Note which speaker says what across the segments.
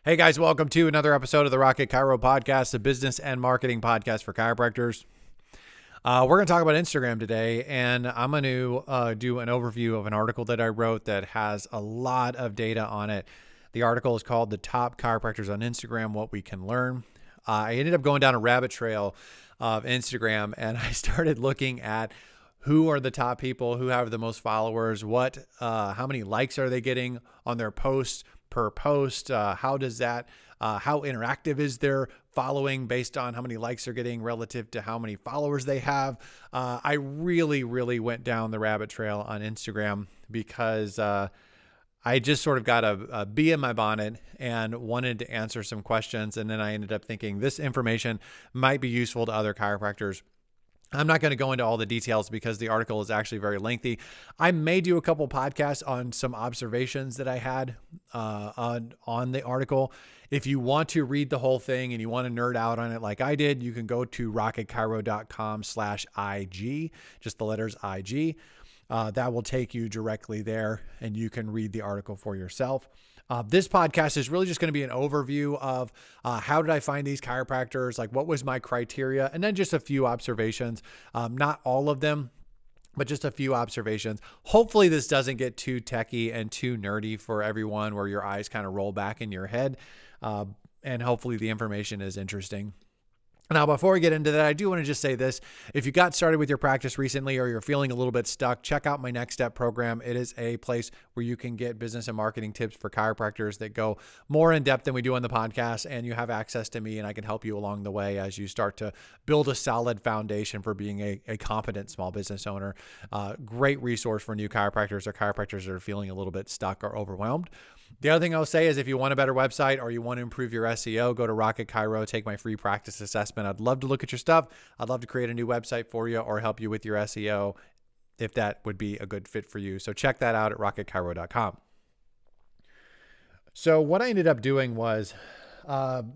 Speaker 1: Hey guys, welcome to another episode of the Rocket Chiro Podcast, the business and marketing podcast for chiropractors. We're going to talk about Instagram today, and I'm going to do an overview of an article that I wrote that has a lot of data on it. The article is called "The Top Chiropractors on Instagram: What We Can Learn." I ended up going down a rabbit trail of Instagram, and I started looking at who are the top people, who have the most followers, how many likes are they getting on their posts per post, how interactive is their following based on how many likes they're getting relative to how many followers they have. I really went down the rabbit trail on Instagram because I just sort of got a bee in my bonnet and wanted to answer some questions. And then I ended up thinking this information might be useful to other chiropractors. I'm not going to go into all the details because the article is actually very lengthy. I may do a couple podcasts on some observations that I had on the article. If you want to read the whole thing and you want to nerd out on it like I did, you can go to rocketchiro.com/IG, just the letters IG. That will take you directly there and you can read the article for yourself. This podcast is really just going to be an overview of how did I find these chiropractors, like what was my criteria, and then just a few observations, not all of them, but just a few observations. Hopefully this doesn't get too techie and too nerdy for everyone where your eyes kind of roll back in your head, and hopefully the information is interesting. Now, before we get into that, I do want to just say this. If you got started with your practice recently or you're feeling a little bit stuck, check out my Next Step program. It is a place where you can get business and marketing tips for chiropractors that go more in depth than we do on the podcast, and you have access to me, and I can help you along the way as you start to build a solid foundation for being a competent small business owner. Great resource for new chiropractors or chiropractors that are feeling a little bit stuck or overwhelmed. The other thing I'll say is if you want a better website or you want to improve your SEO, go to Rocket Chiro, take my free practice assessment. I'd love to look at your stuff. I'd love to create a new website for you or help you with your SEO if that would be a good fit for you. So check that out at rocketchiro.com. So what I ended up doing was I've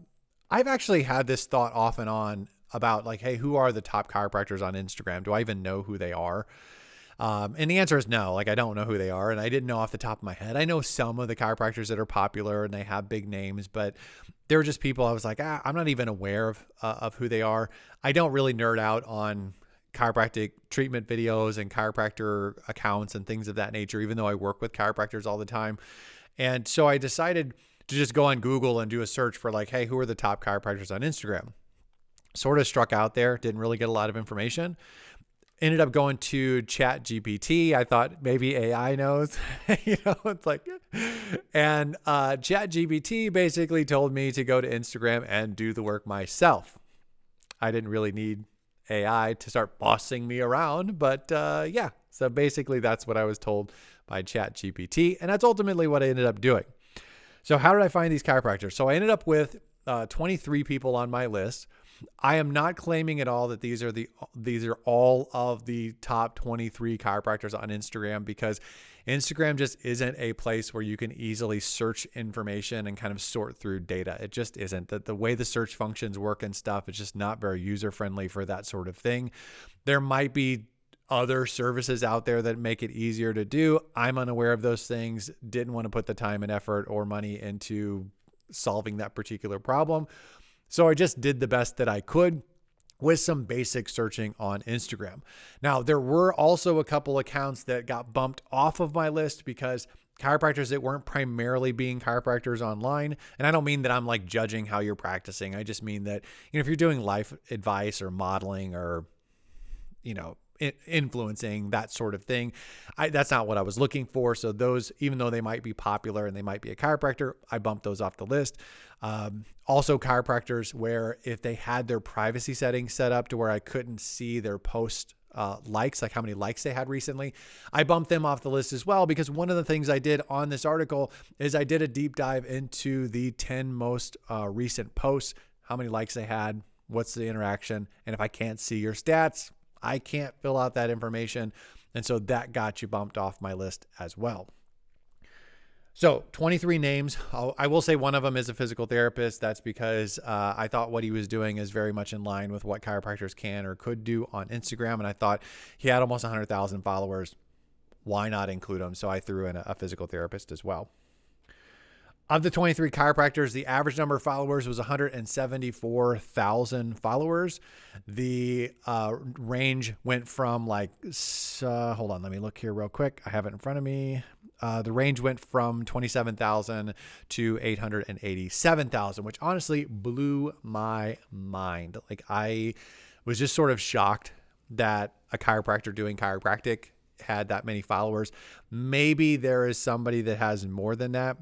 Speaker 1: actually had this thought off and on about like, hey, who are the top chiropractors on Instagram? Do I even know who they are? And the answer is no, like I don't know who they are. And I didn't know off the top of my head. I know some of the chiropractors that are popular and they have big names, but they're just people I was like, I'm not even aware of who they are. I don't really nerd out on chiropractic treatment videos and chiropractor accounts and things of that nature, even though I work with chiropractors all the time. And so I decided to just go on Google and do a search for like, hey, who are the top chiropractors on Instagram? Sort of struck out there, didn't really get a lot of information. Ended up going to ChatGPT. I thought maybe AI knows, it's like, and ChatGPT basically told me to go to Instagram and do the work myself. I didn't really need AI to start bossing me around, but yeah. So basically that's what I was told by ChatGPT, and that's ultimately what I ended up doing. So how did I find these chiropractors? So I ended up with 23 people on my list. I am not claiming at all that these are all of the top 23 chiropractors on Instagram, because Instagram just isn't a place where you can easily search information and kind of sort through data. It just isn't. The way the search functions work and stuff is just not very user friendly for that sort of thing. There might be other services out there that make it easier to do. I'm unaware of those things. Didn't want to put the time and effort or money into solving that particular problem. So I just did the best that I could with some basic searching on Instagram. Now, there were also a couple accounts that got bumped off of my list because chiropractors that weren't primarily being chiropractors online. And I don't mean that I'm like judging how you're practicing. I just mean that, if you're doing life advice or modeling or, influencing, that sort of thing, that's not what I was looking for. So those, even though they might be popular and they might be a chiropractor, I bumped those off the list. Also chiropractors where if they had their privacy settings set up to where I couldn't see their post likes, like how many likes they had recently, I bumped them off the list as well, because one of the things I did on this article is I did a deep dive into the 10 most recent posts, how many likes they had, what's the interaction, and if I can't see your stats, I can't fill out that information. And so that got you bumped off my list as well. So 23 names. I will say one of them is a physical therapist. That's because I thought what he was doing is very much in line with what chiropractors can or could do on Instagram. And I thought he had almost 100,000 followers. Why not include him? So I threw in a physical therapist as well. Of the 23 chiropractors, the average number of followers was 174,000 followers. The range went from hold on, let me look here real quick. I have it in front of me. The range went from 27,000 to 887,000, which honestly blew my mind. Like, I was just sort of shocked that a chiropractor doing chiropractic had that many followers. Maybe there is somebody that has more than that,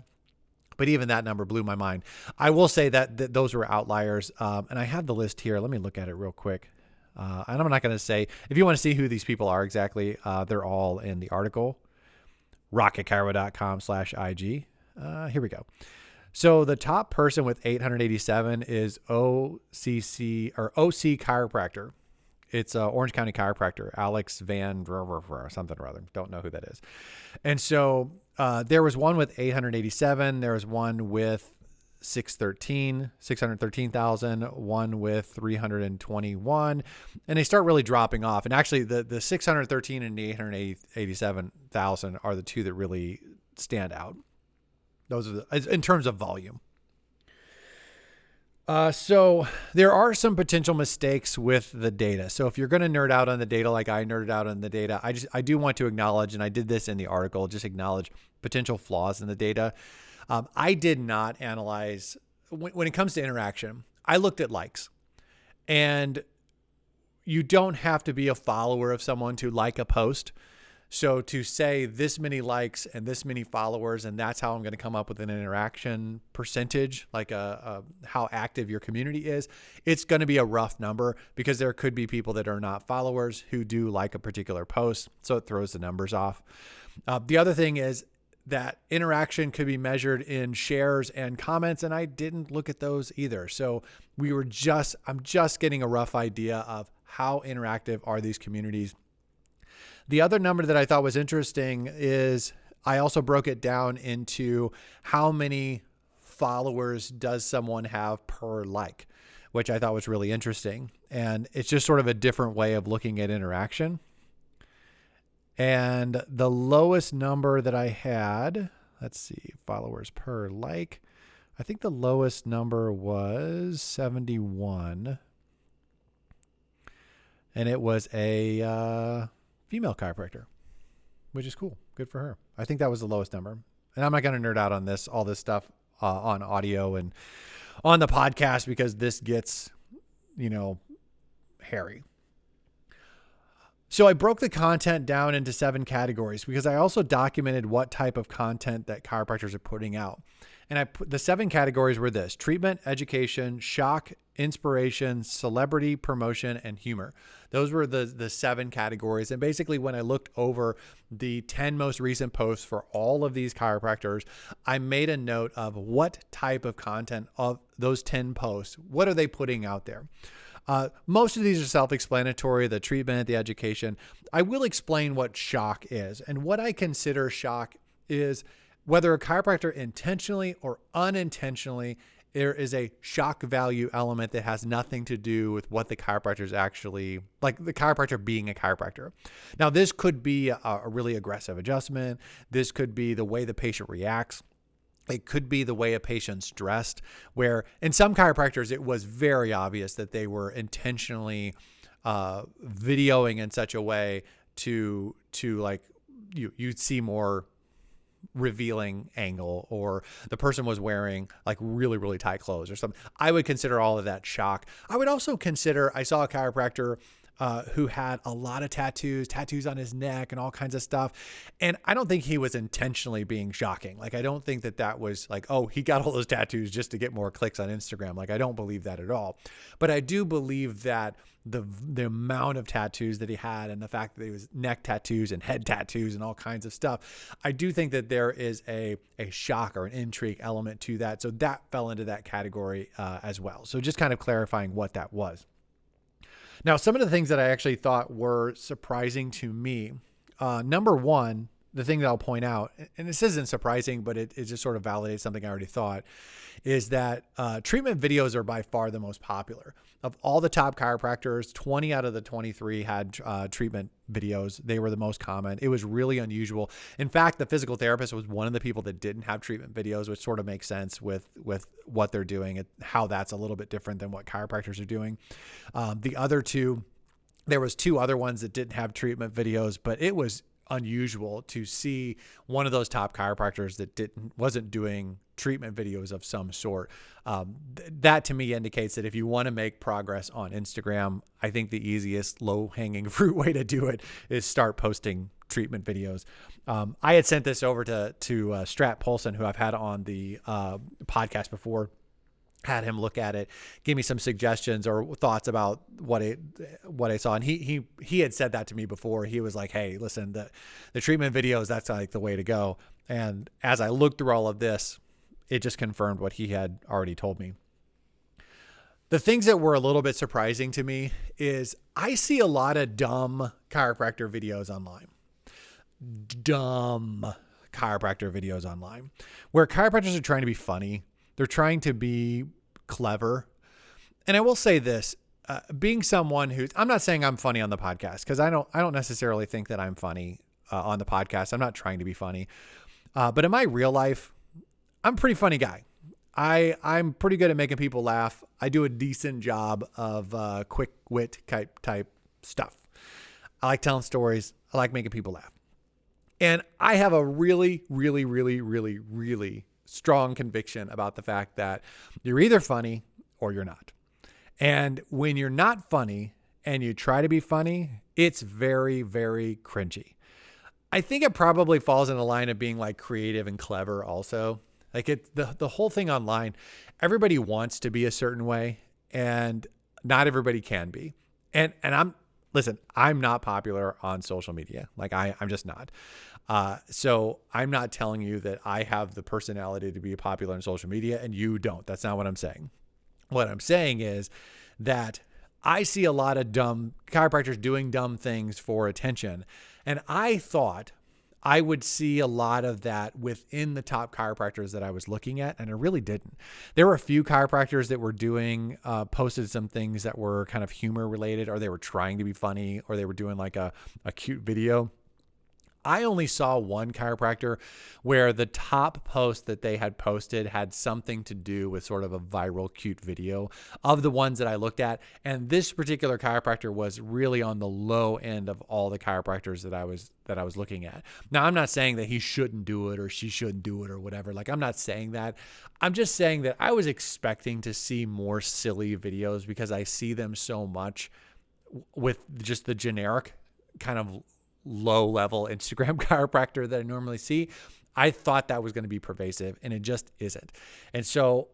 Speaker 1: but even that number blew my mind. I will say that those were outliers. And I have the list here. Let me look at it real quick. And I'm not going to say, if you want to see who these people are exactly, they're all in the article, rocketchiro.com/IG. Here we go. So the top person with 887 is OC Chiropractor. It's Orange County Chiropractor, Alex Van something or other. Don't know who that is. And so there was one with 887. There was one with 613,000, one with 321. And they start really dropping off. And actually the 613 and the 887,000 are the two that really stand out. Those are in terms of volume. So there are some potential mistakes with the data. So if you're going to nerd out on the data, like I nerded out on the data, I do want to acknowledge, and I did this in the article, just acknowledge potential flaws in the data. I did not analyze when it comes to interaction. I looked at likes, and you don't have to be a follower of someone to like a post. So to say this many likes and this many followers, and that's how I'm going to come up with an interaction percentage, like how active your community is, it's going to be a rough number because there could be people that are not followers who do like a particular post. So it throws the numbers off. The other thing is that interaction could be measured in shares and comments, and I didn't look at those either. So I'm just getting a rough idea of how interactive are these communities. The other number that I thought was interesting is I also broke it down into how many followers does someone have per like, which I thought was really interesting. And it's just sort of a different way of looking at interaction. And the lowest number that I had, let's see, followers per like, I think the lowest number was 71. And it was a female chiropractor, which is cool. Good for her. I think that was the lowest number. And I'm not going to nerd out on all this stuff on audio and on the podcast because this gets, hairy. So I broke the content down into 7 categories because I also documented what type of content that chiropractors are putting out. And the 7 categories were this: treatment, education, shock, inspiration, celebrity, promotion, and humor. Those were the 7 categories. And basically when I looked over the 10 most recent posts for all of these chiropractors, I made a note of what type of content of those 10 posts, what are they putting out there? Most of these are self-explanatory, the treatment, the education. I will explain what shock is. And what I consider shock is whether a chiropractor intentionally or unintentionally, there is a shock value element that has nothing to do with what the chiropractor is actually, like the chiropractor being a chiropractor. Now, this could be a really aggressive adjustment. This could be the way the patient reacts. It could be the way a patient's dressed, where in some chiropractors, it was very obvious that they were intentionally videoing in such a way to like you'd see more revealing angle, or the person was wearing like really, really tight clothes or something. I would consider all of that shock. I would also consider, I saw a chiropractor who had a lot of tattoos on his neck and all kinds of stuff. And I don't think he was intentionally being shocking. Like, I don't think that was like, oh, he got all those tattoos just to get more clicks on Instagram. Like, I don't believe that at all. But I do believe that the amount of tattoos that he had and the fact that he was neck tattoos and head tattoos and all kinds of stuff, I do think that there is a shock or an intrigue element to that. So that fell into that category as well. So just kind of clarifying what that was. Now, some of the things that I actually thought were surprising to me, number one the thing that I'll point out, and this isn't surprising, but it just sort of validates something I already thought, is that treatment videos are by far the most popular. Of all the top chiropractors, 20 out of the 23 had treatment videos. They were the most common. It was really unusual. In fact, the physical therapist was one of the people that didn't have treatment videos, which sort of makes sense with what they're doing and how that's a little bit different than what chiropractors are doing. The other two, there was two other ones that didn't have treatment videos, but it was unusual to see one of those top chiropractors that wasn't doing treatment videos of some sort. That to me indicates that if you want to make progress on Instagram, I think the easiest low-hanging fruit way to do it is start posting treatment videos. I had sent this over to Strat Polson, who I've had on the podcast before. Had him look at it, give me some suggestions or thoughts about what I saw. And he had said that to me before. He was like, hey, listen, the treatment videos, that's like the way to go. And as I looked through all of this, it just confirmed what he had already told me. The things that were a little bit surprising to me is I see a lot of dumb chiropractor videos online. Dumb chiropractor videos online where chiropractors are trying to be funny. They're trying to be clever. And I will say this, being someone who's, I'm not saying I'm funny on the podcast because I don't necessarily think that I'm funny on the podcast. I'm not trying to be funny. But in my real life, I'm a pretty funny guy. I'm pretty good at making people laugh. I do a decent job of quick wit type stuff. I like telling stories. I like making people laugh. And I have a really, really, really, really, really strong conviction about the fact that you're either funny or you're not. And when you're not funny and you try to be funny, it's very, very cringy. I think it probably falls in the line of being like creative and clever also. Like the whole thing online, everybody wants to be a certain way and not everybody can be. And I'm not popular on social media. Like I'm just not. So I'm not telling you that I have the personality to be popular on social media and you don't. That's not what I'm saying. What I'm saying is that I see a lot of dumb chiropractors doing dumb things for attention. And I thought I would see a lot of that within the top chiropractors that I was looking at, and I really didn't. There were a few chiropractors that were doing, posted some things that were kind of humor related, or they were trying to be funny, or they were doing like a cute video. I only saw one chiropractor where the top post that they had posted had something to do with sort of a viral cute video of the ones that I looked at. And this particular chiropractor was really on the low end of all the chiropractors that I was looking at. Now, I'm not saying that he shouldn't do it or she shouldn't do it or whatever. Like, I'm not saying that. I'm just saying that I was expecting to see more silly videos because I see them so much with just the generic kind of low-level Instagram chiropractor that I normally see. I thought that was going to be pervasive, and it just isn't. And so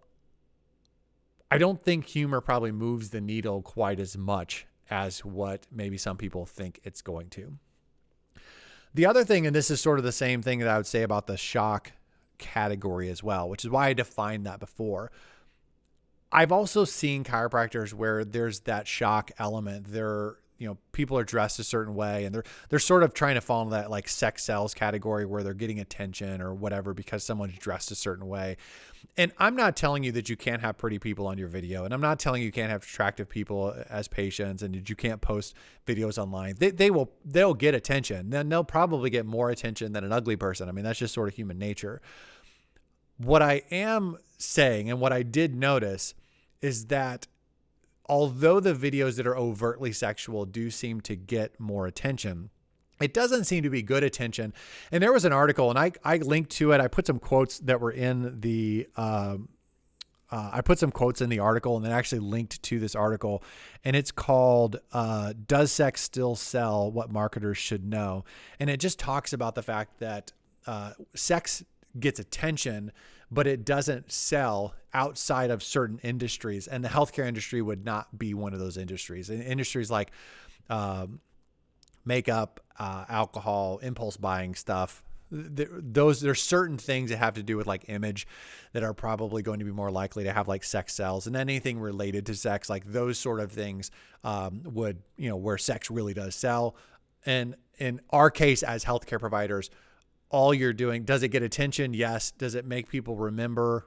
Speaker 1: I don't think humor probably moves the needle quite as much as what maybe some people think it's going to. The other thing, and this is sort of the same thing that I would say about the shock category as well, which is why I defined that before. I've also seen chiropractors where there's that shock element. People are dressed a certain way and they're sort of trying to fall into that like sex sells category where they're getting attention or whatever because someone's dressed a certain way. And I'm not telling you that you can't have pretty people on your video. And I'm not telling you can't have attractive people as patients and that you can't post videos online. They'll get attention. Then they'll probably get more attention than an ugly person. I mean, that's just sort of human nature. What I am saying and what I did notice is that although the videos that are overtly sexual do seem to get more attention, it doesn't seem to be good attention. And there was an article, and I linked to it. I put some quotes that were in the I put some quotes in the article and then actually linked to this article. And it's called Does Sex Still Sell? What Marketers Should Know. And it just talks about the fact that sex gets attention, but it doesn't sell outside of certain industries. And the healthcare industry would not be one of those industries. And industries like makeup, alcohol, impulse buying stuff, there's certain things that have to do with like image that are probably going to be more likely to have like sex sells, and anything related to sex, like those sort of things where sex really does sell. And in our case as healthcare providers, all you're doing, does it get attention? Yes. Does it make people remember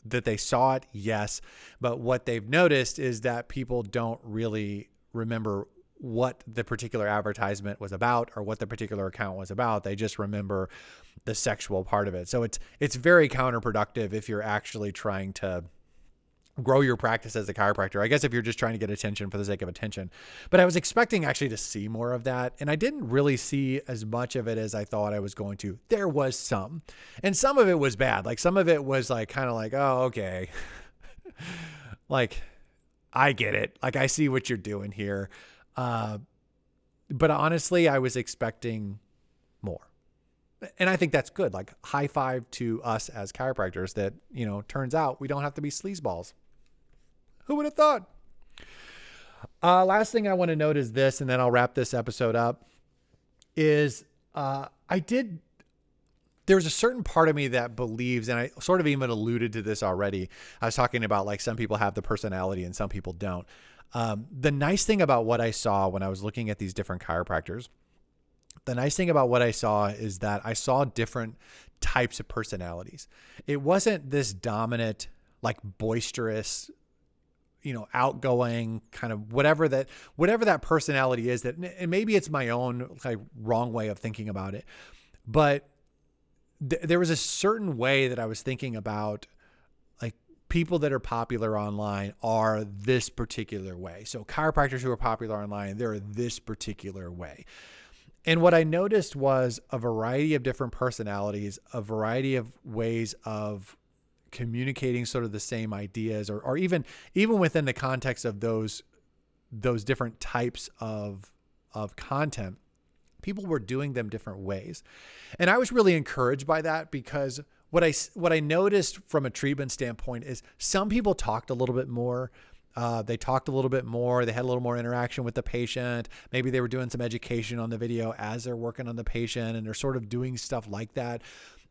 Speaker 1: that they saw it? Yes. But what they've noticed is that people don't really remember what the particular advertisement was about or what the particular account was about. They just remember the sexual part of it. So it's very counterproductive if you're actually trying to grow your practice as a chiropractor. I guess if you're just trying to get attention for the sake of attention. But I was expecting actually to see more of that, and I didn't really see as much of it as I thought I was going to. There was some, and some of it was bad. Like some of it was like kind of like, oh, okay. Like I get it. Like I see what you're doing here. But honestly, I was expecting more. And I think that's good. Like high five to us as chiropractors that, turns out we don't have to be sleazeballs. Who would have thought? Last thing I want to note is this, and then I'll wrap this episode up, is there's a certain part of me that believes, and I sort of even alluded to this already. I was talking about like some people have the personality and some people don't. The nice thing about what I saw when I was looking at these different chiropractors, the nice thing about what I saw is that I saw different types of personalities. It wasn't this dominant, like boisterous, outgoing kind of whatever that personality is, that, and maybe it's my own like wrong way of thinking about it. But there was a certain way that I was thinking about, like people that are popular online are this particular way. So chiropractors who are popular online, they're this particular way. And what I noticed was a variety of different personalities, a variety of ways of communicating sort of the same ideas, or even within the context of those different types of content, people were doing them different ways. And I was really encouraged by that, because what I noticed from a treatment standpoint is some people talked a little bit more. They talked a little bit more. They had a little more interaction with the patient. Maybe they were doing some education on the video as they're working on the patient, and they're sort of doing stuff like that.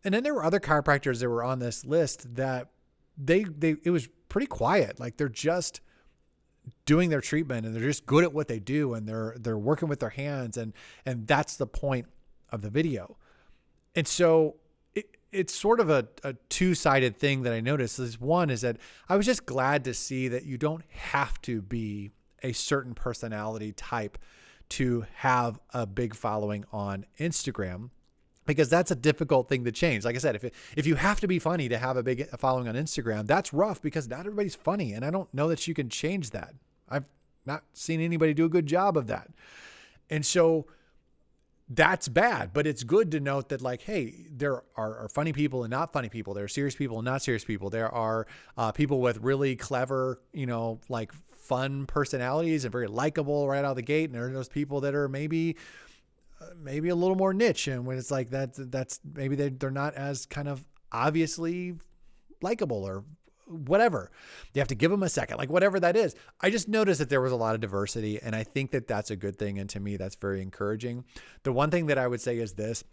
Speaker 1: And then there were other chiropractors that were on this list that it was pretty quiet. Like they're just doing their treatment and they're just good at what they do, and they're working with their hands, and that's the point of the video. And so it's sort of a two-sided thing that I noticed. One is that I was just glad to see that you don't have to be a certain personality type to have a big following on Instagram, because that's a difficult thing to change. Like I said, if you have to be funny to have a big following on Instagram, that's rough, because not everybody's funny. And I don't know that you can change that. I've not seen anybody do a good job of that. And so that's bad, but it's good to note that, like, hey, there are funny people and not funny people. There are serious people and not serious people. There are people with really clever, like fun personalities and very likable right out of the gate. And there are those people that are maybe a little more niche. And when it's like that's maybe they're not as kind of obviously likable or whatever. You have to give them a second, like whatever that is. I just noticed that there was a lot of diversity, and I think that that's a good thing. And to me, that's very encouraging. The one thing that I would say is this: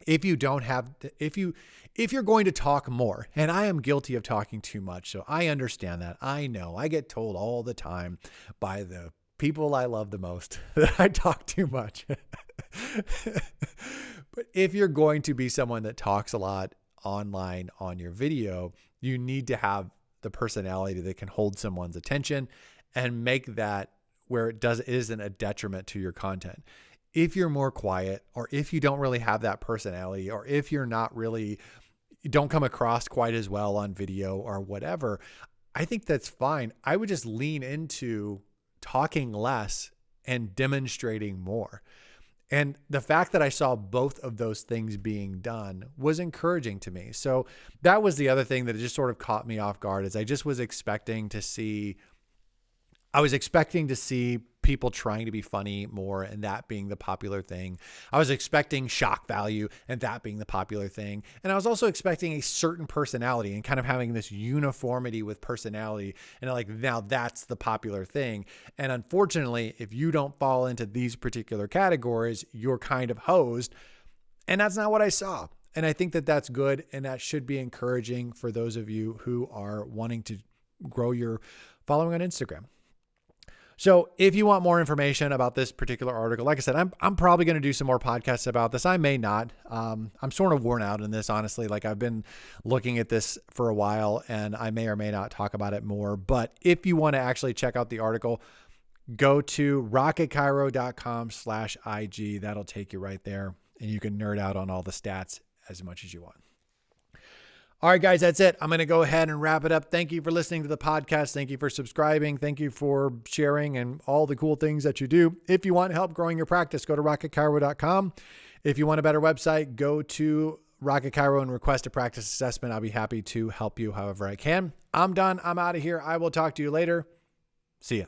Speaker 1: if you're going to talk more, and I am guilty of talking too much, so I understand that. I know I get told all the time by the people I love the most that I talk too much. But if you're going to be someone that talks a lot online on your video, you need to have the personality that can hold someone's attention and make that where it isn't a detriment to your content. If you're more quiet, or if you don't really have that personality, or if you don't come across quite as well on video or whatever, I think that's fine. I would just lean into talking less and demonstrating more. And the fact that I saw both of those things being done was encouraging to me. So that was the other thing that just sort of caught me off guard, is I just was expecting to see people trying to be funny more, and that being the popular thing. I was expecting shock value, and that being the popular thing. And I was also expecting a certain personality and kind of having this uniformity with personality. And like, now that's the popular thing. And unfortunately, if you don't fall into these particular categories, you're kind of hosed. And that's not what I saw. And I think that that's good. And that should be encouraging for those of you who are wanting to grow your following on Instagram. So if you want more information about this particular article, like I said, I'm probably going to do some more podcasts about this. I may not. I'm sort of worn out in this, honestly. Like I've been looking at this for a while and I may or may not talk about it more. But if you want to actually check out the article, go to rocketchiro.com/IG. That'll take you right there and you can nerd out on all the stats as much as you want. All right, guys, that's it. I'm going to go ahead and wrap it up. Thank you for listening to the podcast. Thank you for subscribing. Thank you for sharing and all the cool things that you do. If you want help growing your practice, go to rocketchiro.com. If you want a better website, go to Rocket Chiro and request a practice assessment. I'll be happy to help you however I can. I'm done. I'm out of here. I will talk to you later. See ya.